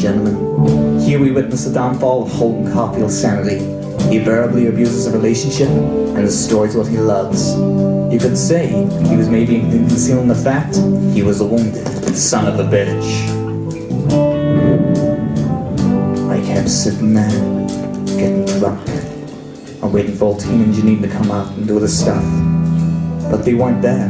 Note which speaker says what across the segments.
Speaker 1: gentlemen, here we witness the downfall of Holden Caulfield's sanity. He verbally abuses a relationship and destroys what he loves. You could say he was maybe concealing the fact he was a wounded son of a bitch. I kept sitting there, getting drunk, and waiting for Holden and Janine to come out and do the stuff. But they weren't there.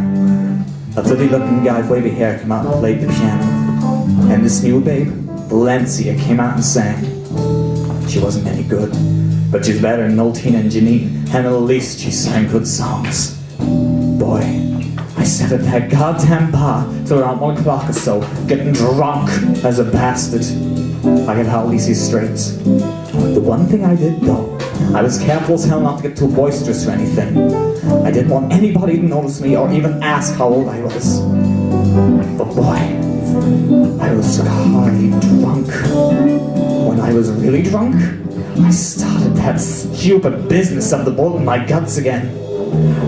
Speaker 1: A bloody-looking guy with wavy hair came out and played the piano. And this new babe, Valencia, came out and sang. She wasn't any good, but she's better than old Tina and Janine, and at least she sang good songs. Boy, I sat at that goddamn bar till around 1 o'clock or so, getting drunk as a bastard. I could hardly see straight. The one thing I did though, I was careful as hell not to get too boisterous or anything. I didn't want anybody to notice me or even ask how old I was. But boy, I was hardly drunk. When I was really drunk, I started that stupid business of the bullet in my guts again.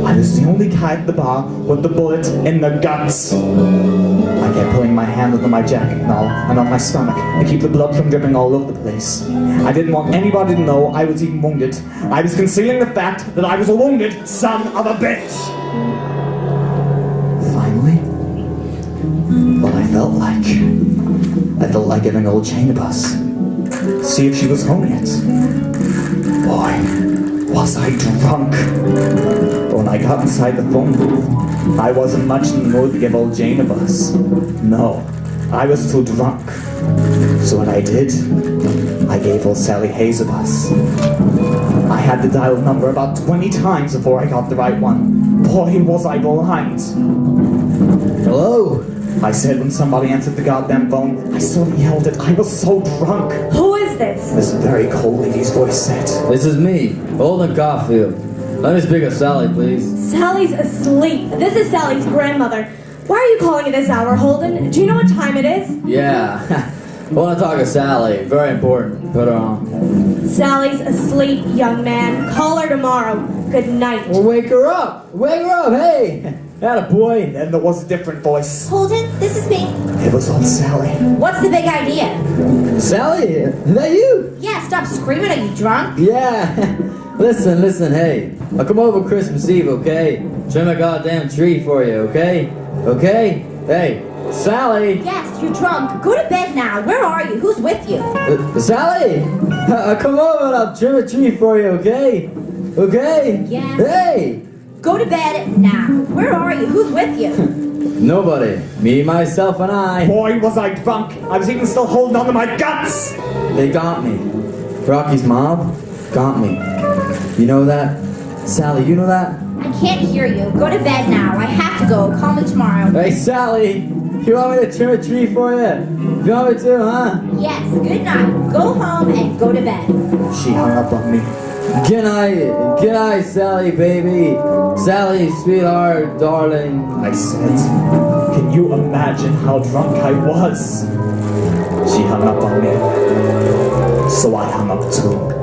Speaker 1: I was the only guy at the bar with the bullet in the guts. I kept pulling my hand under my jacket and all, and on my stomach, to keep the blood from dripping all over the place. I didn't want anybody to know I was even wounded. I was concealing the fact that I was a wounded son of a bitch. Finally, what I felt like giving old Jane a bus. See if she was home yet. Boy, was I drunk. But when I got inside the phone booth, I wasn't much in the mood to give old Jane a bus. No, I was too drunk. So what I did, I gave old Sally Hayes a bus. I had to dial the number about 20 times before I got the right one. Boy, was I blind. Hello? I said when somebody answered the goddamn phone. I sort of yelled it. I was so drunk.
Speaker 2: Who is this?
Speaker 1: This very cold lady's voice said.
Speaker 3: This is me, Holden Caulfield. Let me speak of Sally, please.
Speaker 2: Sally's asleep. This is Sally's grandmother. Why are you calling at this hour, Holden? Do you know what time it is?
Speaker 3: Yeah. I want to talk to Sally. Very important. Put her on.
Speaker 2: Sally's asleep, young man. Call her tomorrow. Good night.
Speaker 3: Well, wake her up. Wake her up. Hey.
Speaker 1: That a boy. Then there was a different voice.
Speaker 4: Holden, this is me.
Speaker 1: It was old Sally.
Speaker 4: What's the big idea?
Speaker 3: Sally, is that you?
Speaker 4: Yeah, stop screaming. Are you drunk?
Speaker 3: Yeah. Listen, hey. I'll come over Christmas Eve, okay? Trim a goddamn tree for you, okay? Okay? Hey, Sally!
Speaker 4: Yes, you're drunk. Go to bed now. Where are you? Who's with you?
Speaker 3: Sally! Come over and I'll trim a tree for you, okay? Okay?
Speaker 4: Yes.
Speaker 3: Hey!
Speaker 4: Go to bed now. Where are you? Who's with you?
Speaker 3: Nobody. Me, myself, and I.
Speaker 1: Boy, was I drunk. I was even still holding on to my guts.
Speaker 3: They got me. Rocky's mob got me. You know that? Sally, you know that?
Speaker 4: I can't hear you. Go to bed now. I have to go. Call me tomorrow.
Speaker 3: Hey, Sally! You want me to trim a tree for you? You want me to, huh?
Speaker 4: Yes, good night. Go home and go to bed.
Speaker 1: She hung up on me.
Speaker 3: Good night, Sally, baby. Sally, sweetheart, darling.
Speaker 1: I said, can you imagine how drunk I was? She hung up on me. So I hung up too.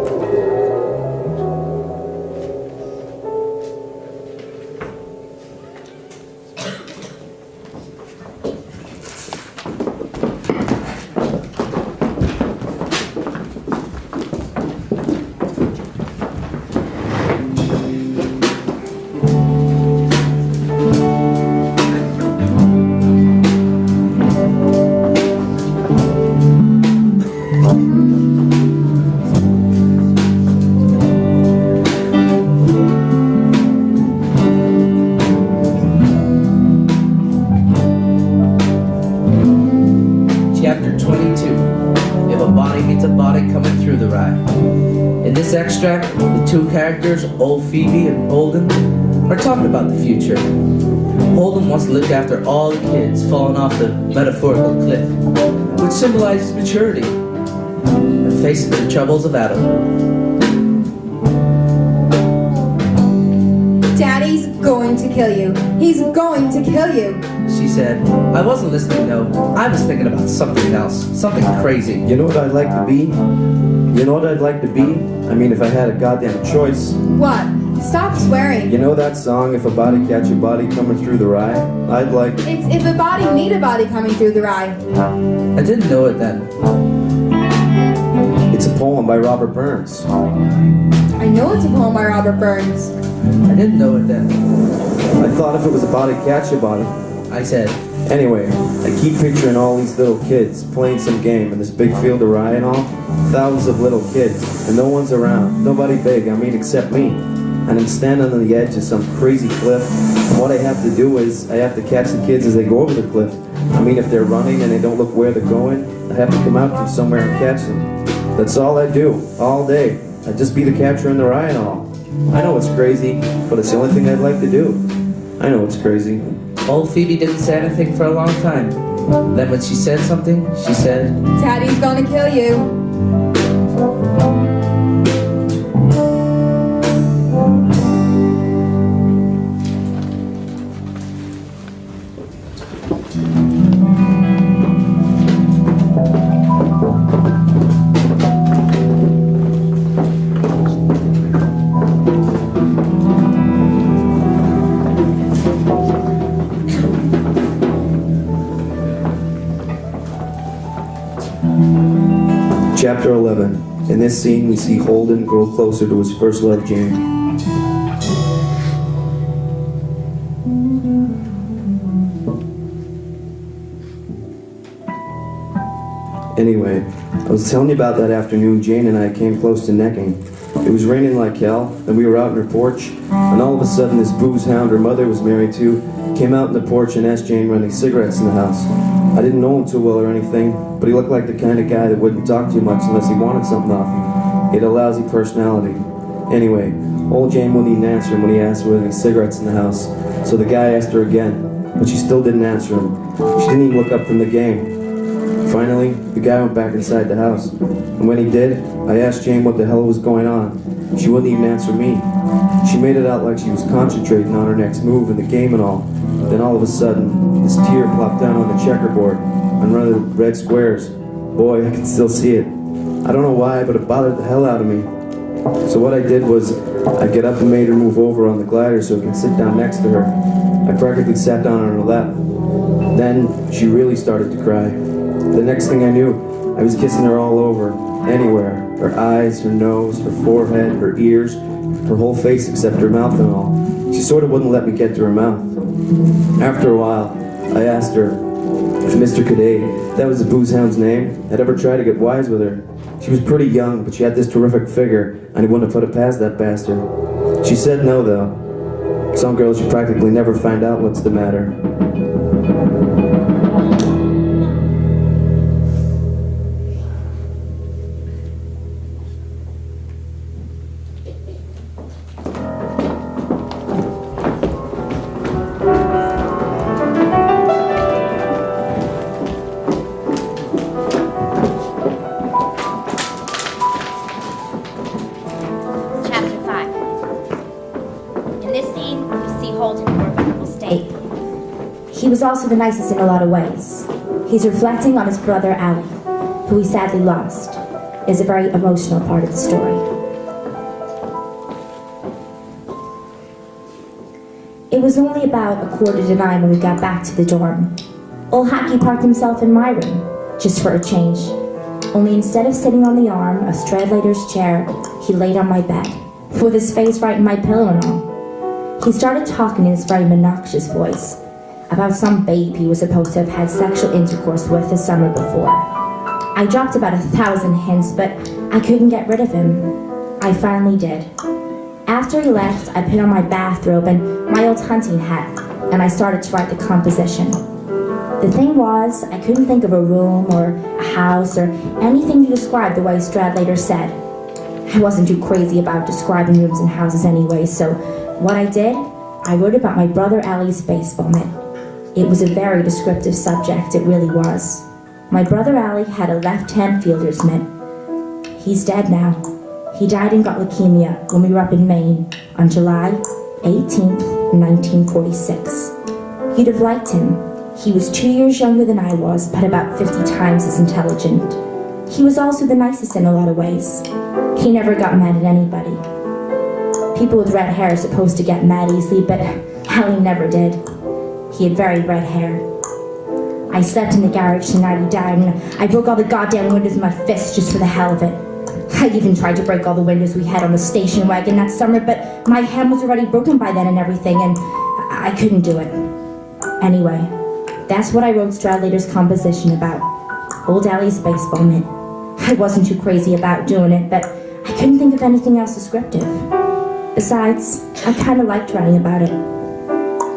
Speaker 5: Extract, the two characters, old Phoebe and Holden, are talking about the future. Holden wants to look after all the kids falling off the metaphorical cliff, which symbolizes maturity and facing the troubles of adulthood.
Speaker 6: Daddy's going to kill you. He's going to kill you.
Speaker 5: She said, I wasn't listening though. I was thinking about something else, something crazy.
Speaker 7: You know what I'd like to be? You know what I'd like to be? I mean, if I had a goddamn choice.
Speaker 6: What? Stop swearing.
Speaker 7: You know that song, If a Body Catch a Body Coming Through the Rye? I'd like...
Speaker 6: It's If a Body Need a Body Coming Through the Rye.
Speaker 5: I didn't know it then.
Speaker 7: by Robert Burns.
Speaker 6: I know it's a poem by Robert Burns.
Speaker 5: I didn't know it then.
Speaker 7: I thought if it was about it, catch about it.
Speaker 5: I said,
Speaker 7: Anyway, I keep picturing all these little kids playing some game in this big field of rye and all. Thousands of little kids, and no one's around. Nobody big, except me. And I'm standing on the edge of some crazy cliff. And what I have to do is, I have to catch the kids as they go over the cliff. If they're running and they don't look where they're going, I have to come out from somewhere and catch them. That's all I do, all day. I just be the catcher in the rye and all. I know it's crazy, but it's the only thing I'd like to do. I know it's crazy.
Speaker 5: old Phoebe didn't say anything for a long time. Then when she said something, she said,
Speaker 6: Daddy's gonna kill you.
Speaker 7: Chapter 11. In this scene, we see Holden grow closer to his first love, Jane. Anyway, I was telling you about that afternoon Jane and I came close to necking. It was raining like hell, and we were out on her porch, and all of a sudden this booze hound her mother was married to came out on the porch and asked Jane for any cigarettes in the house. I didn't know him too well or anything, but he looked like the kind of guy that wouldn't talk too much unless he wanted something off you. He had a lousy personality. Anyway, old Jane wouldn't even answer him when he asked for any cigarettes in the house, so the guy asked her again, but she still didn't answer him. She didn't even look up from the game. Finally, the guy went back inside the house, and when he did, I asked Jane what the hell was going on. She wouldn't even answer me. She made it out like she was concentrating on her next move in the game and all. Then all of a sudden, this tear plopped down on the checkerboard, on one of the red squares. Boy, I can still see it. I don't know why, but it bothered the hell out of me. So what I did was, I get up and made her move over on the glider so I could sit down next to her. I practically sat down on her lap. Then, she really started to cry. The next thing I knew, I was kissing her all over, anywhere. Her eyes, her nose, her forehead, her ears, her whole face except her mouth and all. She sort of wouldn't let me get to her mouth. After a while, I asked her if Mr. Cadet, that was the booze hound's name, had ever tried to get wise with her. She was pretty young, but she had this terrific figure, and he wouldn't have put it past that bastard. She said no, though. Some girls you practically never find out what's the matter.
Speaker 4: Chapter 5. In this scene, we see Holden in a more vulnerable state.
Speaker 8: He was also the nicest in a lot of ways. He's reflecting on his brother Ali, who he sadly lost. Is a very emotional part of the story. It was only about 8:45 when we got back to the dorm. Old Hacky parked himself in my room, just for a change. Only instead of sitting on the arm of Stradlater's chair, he laid on my bed, with his face right in my pillow and all. He started talking in his very monoxious voice about some babe he was supposed to have had sexual intercourse with the summer before. I dropped about 1,000 hints, but I couldn't get rid of him. I finally did. After he left, I put on my bathrobe and my old hunting hat, and I started to write the composition. The thing was, I couldn't think of a room or a house or anything to describe the way Stradlater said. I wasn't too crazy about describing rooms and houses anyway, so what I did, I wrote about my brother Ali's baseball mitt. It was a very descriptive subject, it really was. My brother Ali had a left-hand fielder's mitt. He's dead now. He died and got leukemia when we were up in Maine on July 18th, 1946. You'd have liked him. He was 2 years younger than I was, but about 50 times as intelligent. He was also the nicest in a lot of ways. He never got mad at anybody. People with red hair are supposed to get mad easily, but Ali never did. He had very red hair. I slept in the garage the night he died, and I broke all the goddamn windows with my fists just for the hell of it. I even tried to break all the windows we had on the station wagon that summer, but my hand was already broken by then and everything, and I couldn't do it. Anyway, that's what I wrote Stradlater's composition about. Old Allie's baseball mitt. I wasn't too crazy about doing it, but I couldn't think of anything else descriptive. Besides, I kind of liked writing about it.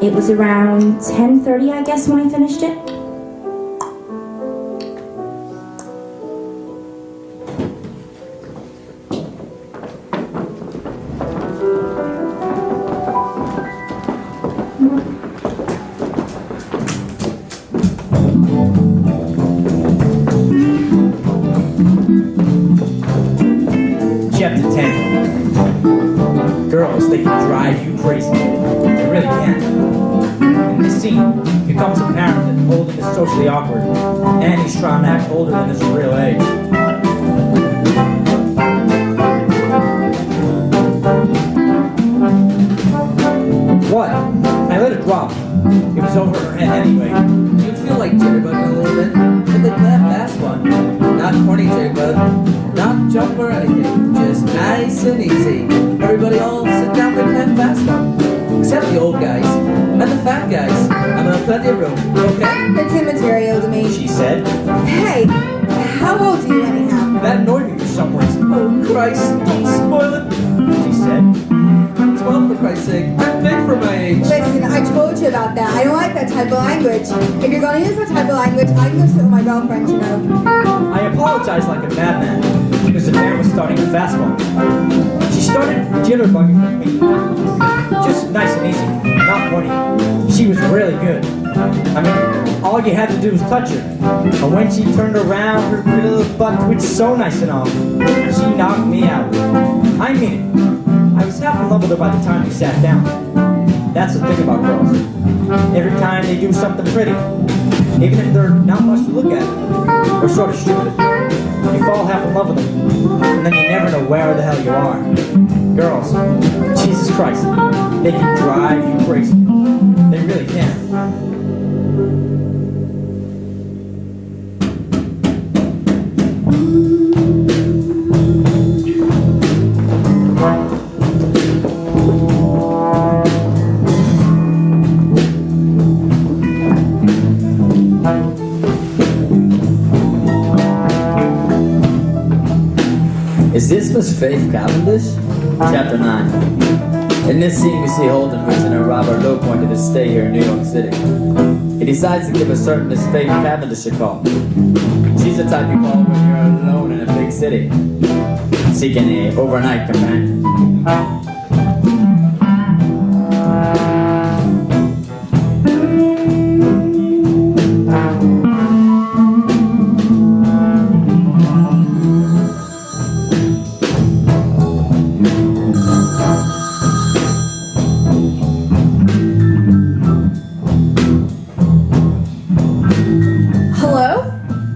Speaker 8: It was around 10:30, I guess, when I finished it.
Speaker 1: Chapter 10. Girls, they can drive you crazy. They really can. In this scene, it becomes apparent that Holden is socially awkward, and he's trying to act older than his real age. What? I let it drop. It was over her head anyway.
Speaker 5: You feel like jitterbugging a little bit, but they play a fast one. Not corny jitterbug, not jump or anything, just nice and easy. Everybody all sit down and play a fast one. Except the old guys and the fat guys. I'm gonna plenty of room, okay?
Speaker 6: It's immaterial to me.
Speaker 1: She said.
Speaker 6: Hey, how old are you anyhow?
Speaker 1: That annoyed me for some reason.
Speaker 5: Oh Christ, don't spoil it.
Speaker 1: She said.
Speaker 5: 12 for Christ's sake, I'm big for my age.
Speaker 6: Listen, I told you about that. I don't like that type of language. If you're gonna use that type of language, I can go sit with my girlfriend, you know.
Speaker 1: I apologized like a madman because the man was starting a fast one. She started jitterbugging with me. Just nice and easy, not horny. She was really good. I mean, all you had to do was touch her. And when she turned around, her pretty little butt twitched so nice and all. She knocked me out. I mean it. I was half in love with her by the time we sat down. That's the thing about girls. Every time they do something pretty, even if they're not much to look at, or sort of stupid, you fall half in love with them, and then you never know where the hell you are. Girls, Jesus Christ, they can drive you crazy. They really can.
Speaker 3: Is this Miss Faith Cavendish? Chapter 9. In this scene, we see Holden reaching a rather low point of his stay here in New York City. He decides to give a certain Miss Faith Cavendish a call. She's the type you call when you're alone in a big city, seeking an overnight companion.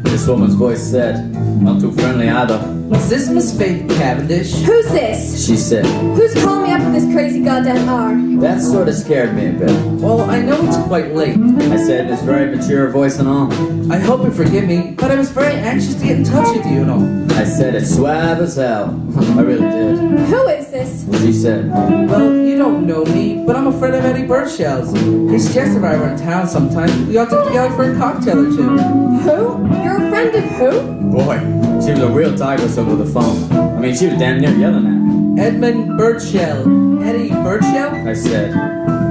Speaker 3: This woman's voice said, "Not too friendly either."
Speaker 5: Was this Miss Faith Cavendish?
Speaker 6: Who's this?
Speaker 3: She said.
Speaker 6: Who's calling me up at this crazy goddamn hour?
Speaker 3: That sort of scared me a bit.
Speaker 5: Well, I know it's quite late.
Speaker 3: I said in this very mature voice and all.
Speaker 5: I hope you forgive me, but I was very anxious to get in touch with you and all.
Speaker 3: I said it suave as hell. I really did.
Speaker 6: Who is this?
Speaker 3: She said.
Speaker 5: Well, you don't know me, but I'm a friend of Eddie Birdshells. He suggests if I were in town sometime, we ought to get together for a cocktail or two.
Speaker 6: Who? You're a friend of who?
Speaker 3: Boy, she was a real tigress over the phone. I mean, she was damn near yelling at me.
Speaker 5: Edmund Birdshell. Eddie Birdshell?
Speaker 3: I said.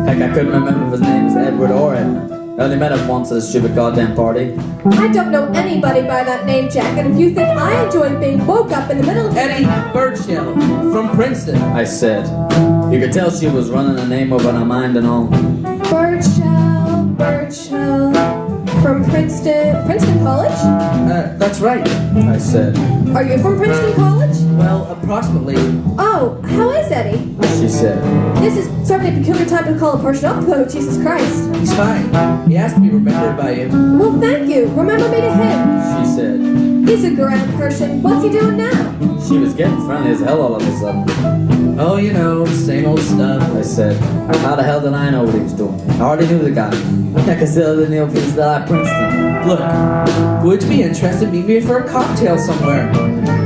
Speaker 3: Heck, I couldn't remember if his name was Edward or Edmund. I only met him once at a stupid goddamn party.
Speaker 6: I don't know anybody by that name, Jack, and if you think I enjoy being woke up in the middle of the
Speaker 5: Eddie Birdshell from Princeton.
Speaker 3: I said. You could tell she was running a name over her mind and all.
Speaker 6: Birdshell. From Princeton College?
Speaker 5: That's right.
Speaker 3: I said.
Speaker 6: Are you from Princeton College?
Speaker 5: Well, approximately.
Speaker 6: Oh, how is Eddie?
Speaker 3: She said.
Speaker 6: This is certainly a peculiar time to call a person up, though, Jesus Christ.
Speaker 5: He's fine. He has to be remembered by you.
Speaker 6: Well, thank you. Remember me to him.
Speaker 3: She said.
Speaker 6: He's a grand person. What's he doing now?
Speaker 3: She was getting friendly as hell all of a sudden.
Speaker 5: Oh, you know, same old stuff.
Speaker 3: I said. How the hell did I know what he was doing? I already knew the guy. I could still didn't know if he was still at Princeton.
Speaker 5: Look, would you be interested in meeting me for a cocktail somewhere?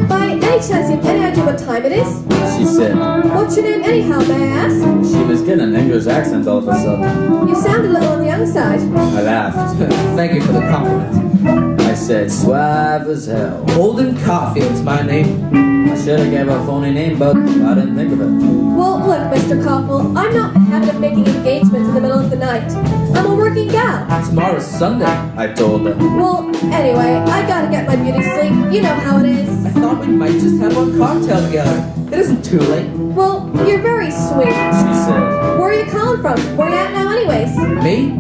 Speaker 6: By any
Speaker 2: any chance you have any idea what time it is?
Speaker 3: She said.
Speaker 2: What's your name anyhow, may I ask?
Speaker 3: She was getting an English accent all of a sudden.
Speaker 2: You sound a little on the young side.
Speaker 3: I laughed.
Speaker 5: Thank you for the compliment.
Speaker 3: I said, suave as hell.
Speaker 5: Holden Caulfield's my name.
Speaker 3: I should have gave her a phony name, but I didn't think of it.
Speaker 2: Well, look, Mr. Coffle, I'm not in the habit of making engagements in the middle of the night. I'm a working gal.
Speaker 5: Tomorrow's Sunday.
Speaker 3: I told her.
Speaker 2: Well, anyway, I gotta get my beauty sleep. You know how it is.
Speaker 5: I thought we might just have one cocktail together. It isn't too late.
Speaker 2: Well, you're very sweet.
Speaker 3: She said.
Speaker 2: Where are you calling from? Where are you at now anyways?
Speaker 5: Me?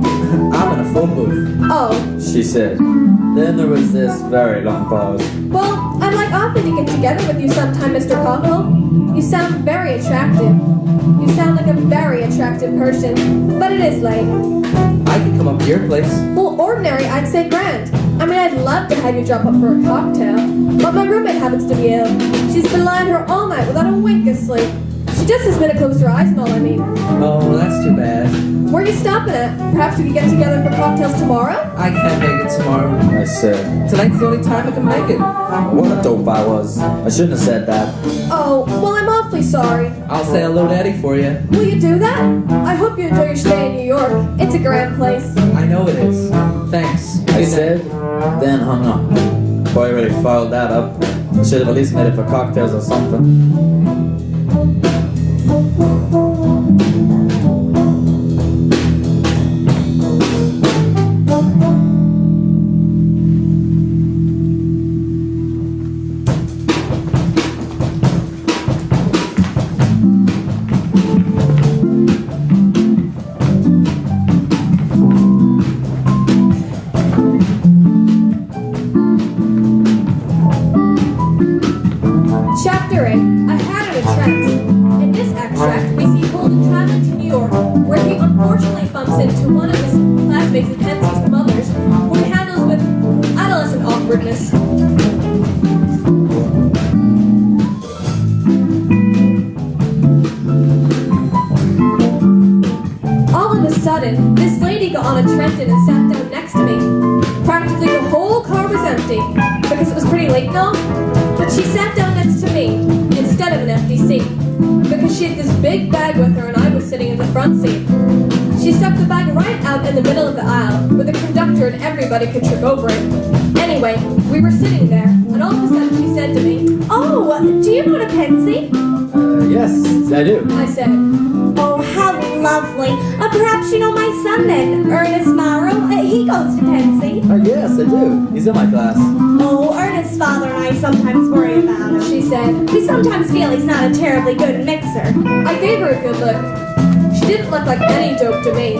Speaker 5: I'm in a phone booth.
Speaker 2: Oh,
Speaker 3: She said. Then there was this very long pause.
Speaker 2: well, I'd like often to get together with you sometime, Mr. Coffle. You sound very attractive. You sound like a very attractive person. But it is late.
Speaker 5: I could come up to your place.
Speaker 2: Well, ordinary, I'd say grand. I mean, I'd love to have you drop up for a cocktail. But my roommate happens to be ill. She's been lying here all night without a wink of sleep. She just has been to close her eyes and all, I mean.
Speaker 5: Oh, well, that's too bad.
Speaker 2: Where are you stopping at? Perhaps we could get together for cocktails tomorrow?
Speaker 5: I can't make it tomorrow.
Speaker 3: I said.
Speaker 5: Tonight's the only time I can make it.
Speaker 3: What a dope I was. I shouldn't have said that.
Speaker 2: Oh, well, I'm awfully sorry.
Speaker 5: I'll say hello to Eddie for you.
Speaker 2: Will you do that? I hope you enjoy your stay in New York. It's a grand place.
Speaker 5: I know it is. Thanks.
Speaker 3: I
Speaker 5: Good night.
Speaker 3: said, then hung up. Boy really fouled that up. I should have at least made it for cocktails or something.
Speaker 2: Chapter 8. I had it a trance. In this extract, we see Holden traveling to New York, where he unfortunately bumps into one of his classmates and Pensie's mothers, who he handles with adolescent awkwardness. All of a sudden, this lady got on a Trenton and sat down next to me. Practically the whole car was empty, because it was pretty late and all. But she sat down next to me, instead of an empty seat, because she had this big bag with her and I was sitting in the front seat. She stuck the bag right out in the middle of the aisle, where the conductor and everybody could trip over it. Anyway, we were sitting there, and all of a sudden she said to me,
Speaker 8: Oh, do you go to Pensy?
Speaker 3: Yes, I do.
Speaker 2: I said,
Speaker 8: Oh, how lovely. Perhaps you know my son then, Ernest Morrow. He goes to Pensy.
Speaker 3: Yes, I do. He's in my class.
Speaker 8: Oh, Ernest's father and I sometimes worry about him.
Speaker 2: she said.
Speaker 8: We sometimes feel he's not a terribly good mixer.
Speaker 2: I gave her a good look. She didn't look like any dope to me.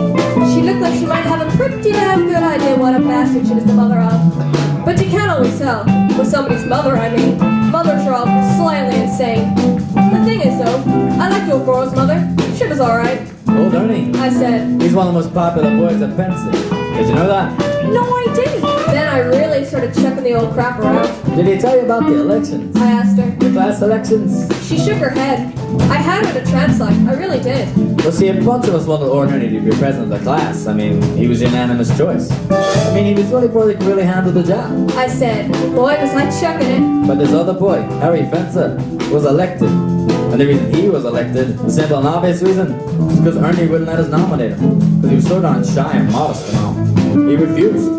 Speaker 2: She looked like she might have a pretty damn good idea what a bastard she was the mother of. But you can't always tell. With somebody's mother, I mean. Mothers are all slightly insane. The thing is, though, I like your girl's mother. She was alright.
Speaker 3: Old Ernie.
Speaker 2: I said,
Speaker 3: He's one of the most popular boys at Pensy. Did you know that?
Speaker 8: No, I didn't.
Speaker 2: then I really started checking the old crap around.
Speaker 3: Did he tell you about the elections?
Speaker 2: I asked her.
Speaker 3: The class elections?
Speaker 2: She shook her head. I had her to translate. I really did.
Speaker 3: Well, see, a bunch of us wanted old Ernie to be president of the class. I mean, he was unanimous choice. I mean, he was the only boy that could really handle the job.
Speaker 2: I said, boy, was I chucking it.
Speaker 3: But this other boy, Harry Fencer, was elected. And the reason he was elected, the simple and obvious reason, is because Ernie wouldn't let us nominate him. Because he was so darn shy and modest and all. He refused.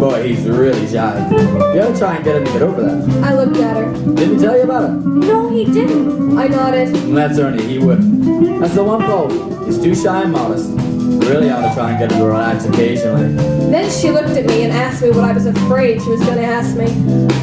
Speaker 3: Boy, he's really shy. You gotta try and get him to get over that.
Speaker 2: I looked at her.
Speaker 3: Didn't he tell you about it?
Speaker 8: No, he didn't.
Speaker 2: I nodded.
Speaker 3: That's Ernie, he wouldn't. That's the one fault. He's too shy and modest. Really ought to try and get him to relax occasionally.
Speaker 2: Then she looked at me and asked me what I was afraid she was going to ask me.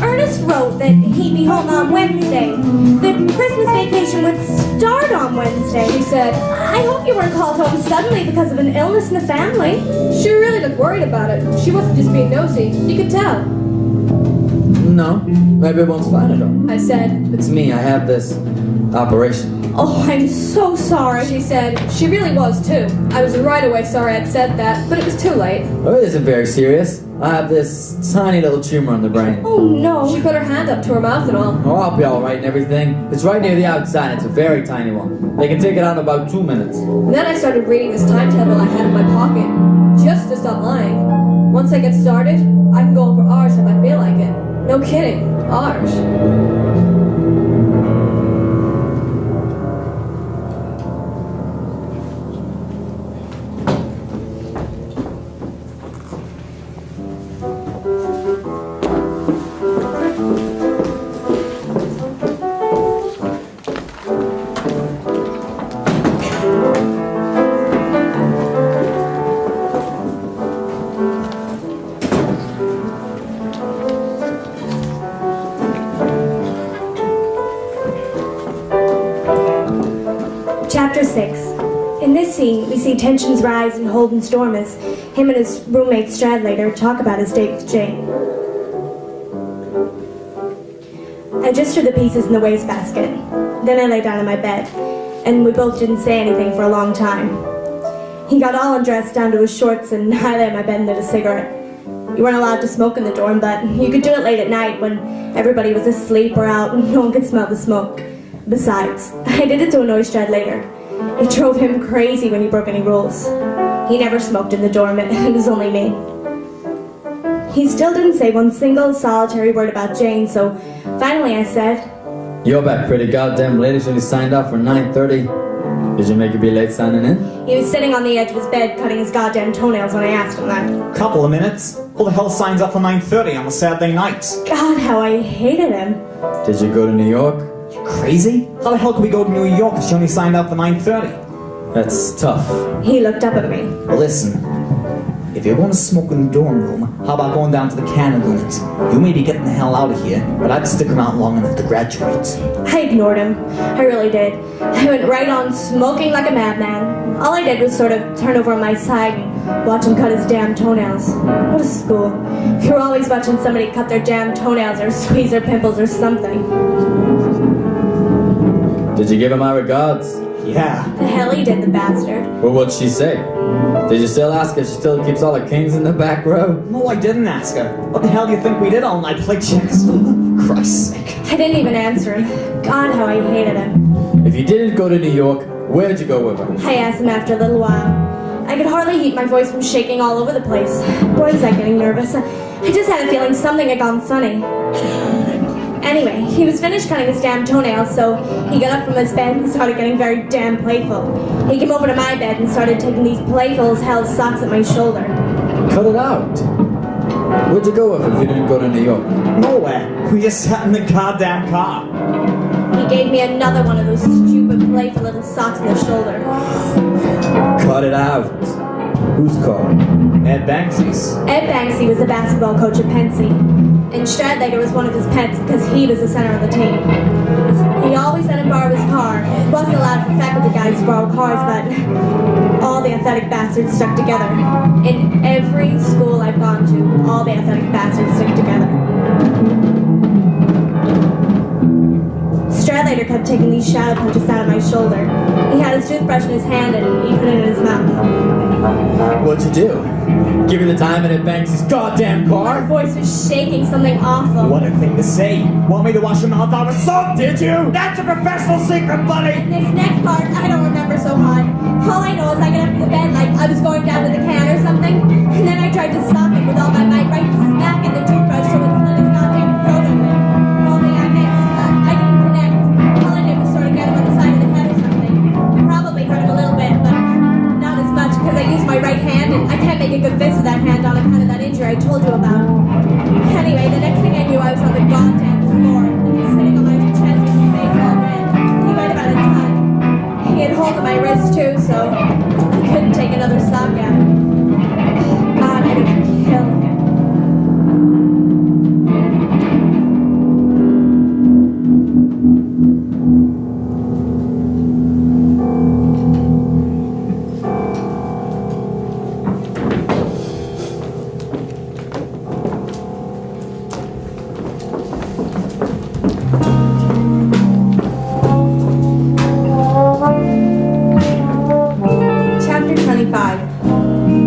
Speaker 8: Ernest wrote that he'd be home on Wednesday. The Christmas vacation would start on Wednesday.
Speaker 2: She said,
Speaker 8: I hope you weren't called home suddenly because of an illness in the family.
Speaker 2: she really looked worried about it. She wasn't just being nosy. You could tell.
Speaker 3: No, maybe everyone's fine at all.
Speaker 2: I said,
Speaker 3: It's me, I have this operation.
Speaker 8: Oh, I'm so sorry.
Speaker 2: she said, she really was too. I was right away sorry I'd said that, but it was too late.
Speaker 3: Oh, it isn't very serious. I have this tiny little tumor in the brain.
Speaker 8: Oh, no.
Speaker 2: She put her hand up to her mouth and all.
Speaker 3: Oh, I'll be alright and everything. It's right near the outside. It's a very tiny one. They can take it out in about 2 minutes.
Speaker 2: Then I started reading this timetable I had in my pocket, just to stop lying. Once I get started, I can go on for hours if I feel like it. No kidding, hours.
Speaker 9: 6. In this scene, we see tensions rise in Holden's dorm as him and his roommate Stradlater talk about his date with Jane. I just threw the pieces in the wastebasket. Then I lay down in my bed, and we both didn't say anything for a long time. He got all undressed down to his shorts, and I lay in my bed and lit a cigarette. You weren't allowed to smoke in the dorm, but you could do it late at night when everybody was asleep or out and no one could smell the smoke. Besides, I did it to annoy Stradlater. It drove him crazy when he broke any rules. He never smoked in the dorm, it was only me. He still didn't say one single solitary word about Jane, so finally I said,
Speaker 3: You're back pretty goddamn late. You only signed off for 9:30. Did you make it be late signing in?
Speaker 9: He was sitting on the edge of his bed cutting his goddamn toenails when I asked him that.
Speaker 1: Couple of minutes. Who the hell signs up for 9:30 on a Saturday night?
Speaker 9: God, how I hated him.
Speaker 3: Did you go to New York?
Speaker 1: You crazy? How the hell could we go to New York if she only signed up for 9:30?
Speaker 3: That's tough.
Speaker 9: He looked up at me.
Speaker 1: Well, listen. If you're going to smoke in the dorm room, how about going down to the cannon unit? You may be getting the hell out of here, but I'd stick around long enough to graduate.
Speaker 9: I ignored him. I really did. I went right on smoking like a madman. All I did was sort of turn over on my side and watch him cut his damn toenails. What a school. You're always watching somebody cut their damn toenails or squeeze their pimples or something.
Speaker 3: Did you give her my regards?
Speaker 1: Yeah.
Speaker 9: The hell he did, the bastard.
Speaker 3: Well, what'd she say? Did you still ask if she still keeps all the kings in the back row?
Speaker 1: No, I didn't ask her. What the hell do you think we did all night? Play chess? Christ's sake.
Speaker 9: I didn't even answer him. God, how I hated him.
Speaker 3: If you didn't go to New York, where'd you go with her?
Speaker 9: I asked him after a little while. I could hardly keep my voice from shaking all over the place. Boy, was I getting nervous. I just had a feeling something had gone funny. Anyway, he was finished cutting his damn toenails, so he got up from his bed and started getting very damn playful. He came over to my bed and started taking these playful as hell socks at my shoulder.
Speaker 3: Cut it out. Where'd you go with her if you didn't go to New York?
Speaker 1: Nowhere. We just sat in the goddamn car.
Speaker 9: He gave me another one of those stupid playful little socks on the shoulder.
Speaker 3: Cut it out. Whose car?
Speaker 1: Ed Banksy's.
Speaker 9: Ed Banksy was the basketball coach at Pensy, and Stradlater was one of his pets because he was the center of the team. He always let him borrow his car. It wasn't allowed for faculty guys to borrow cars, but all the athletic bastards stuck together. In every school I've gone to, all the athletic bastards stick together. Stradlater kept taking these shadow punches out of my shoulder. He had his toothbrush in his hand and he put it in his mouth.
Speaker 3: What'd you do? Give me the time and Banksy's goddamn
Speaker 9: My
Speaker 3: car?
Speaker 9: voice was shaking something awful.
Speaker 1: What a thing to say. Want me to wash your mouth out with soap, did you? That's a professional secret, buddy.
Speaker 9: And this next part, I don't remember so hard. All I know is I got up from the bed like I was going down to the can or something, and then I tried to stop him with all my might, right smack in the toothbrush so it split his goddamn throat open. Only I missed. I didn't connect. All I did was sort of get him on the side of the head or something. Probably hurt him a little bit, but not as much because I used my right hand, and I can't make a good fist with that hand on account of that injury I told you about. Anyway, the next thing I knew, I was on the goddamn floor, and he was sitting on my chest with his face all red. He weighed about a ton. He had hold of my wrist too, so I couldn't take another sock out. God, I could kill him.
Speaker 6: Chapter 25.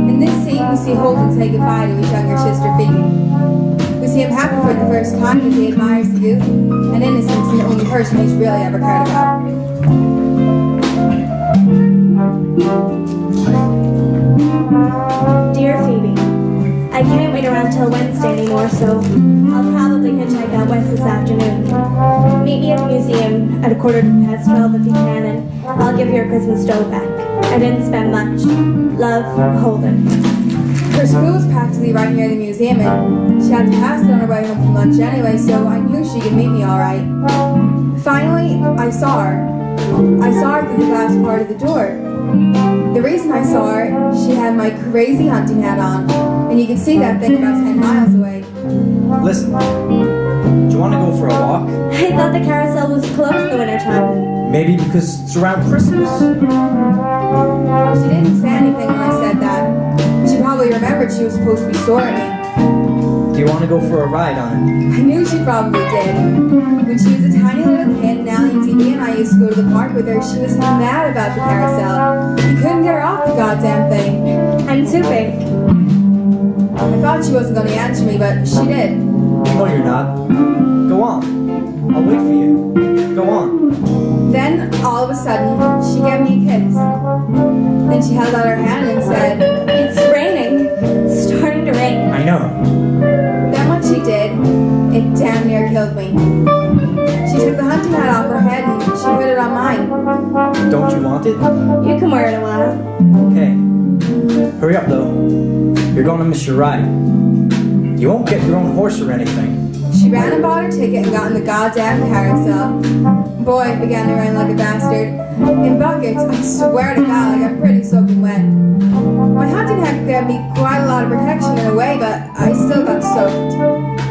Speaker 6: In this scene, we see Holden say goodbye to his younger sister Phoebe. We see him happy for the first time as he admires the youth and innocence in the only person he's really ever cared about.
Speaker 9: Dear Phoebe, I can't wait around till Wednesday anymore, so I'll probably hitchhike out west this afternoon. Meet me at the museum at 12:15 if you can, and I'll give you your Christmas dough back. I didn't spend much. Love, Holden.
Speaker 6: Her school was practically right near the museum, and she had to pass it on her way home from lunch anyway, so I knew she could meet me all right. Finally, I saw her. I saw her through the glass part of the door. The reason I saw her, she had my crazy hunting hat on, and you could see that thing about 10 miles away.
Speaker 1: Listen, do you want to go for a walk?
Speaker 9: I thought the carousel was closed in the wintertime.
Speaker 1: Maybe because it's around Christmas.
Speaker 6: She didn't say anything when I said that. She probably remembered she was supposed to be sore at me.
Speaker 1: Do you want to go for a ride on it?
Speaker 6: I knew she probably did. When she was a tiny little kid, Nellie and TV and I used to go to the park with her, she was mad about the carousel. You couldn't get her off the goddamn thing.
Speaker 9: I'm too big.
Speaker 6: I thought she wasn't going to answer me, but she did.
Speaker 1: No, you're not. Go on. I'll wait for you. Go on.
Speaker 6: Then, all of a sudden, she gave me a kiss. Then she held out her hand and said,
Speaker 9: It's raining. It's starting to rain.
Speaker 1: I know.
Speaker 6: then when she did, it damn near killed me. She took the hunting hat off her head and she put it on mine.
Speaker 1: Don't you want it?
Speaker 9: You can wear it a while.
Speaker 1: Okay. Hurry up, though. You're going to miss your ride. You won't get your own horse or anything.
Speaker 6: She ran and bought her ticket and got in the goddamn carousel. Boy, it began to rain like a bastard. In buckets, I swear to God, like I'm pretty soaking wet. My hunting hat gave me quite a lot of protection in a way, but I still got soaked.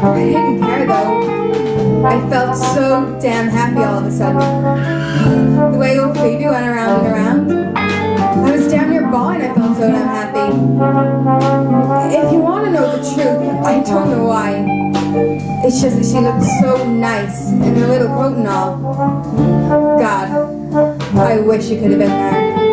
Speaker 6: I didn't care though. I felt so damn happy all of a sudden. The way old Phoebe went around and around. I was damn near bawling, I felt so damn happy. If you want to know the truth, I don't know why. It's just that she looked so nice in her little coat and all. God, I wish you could have been there.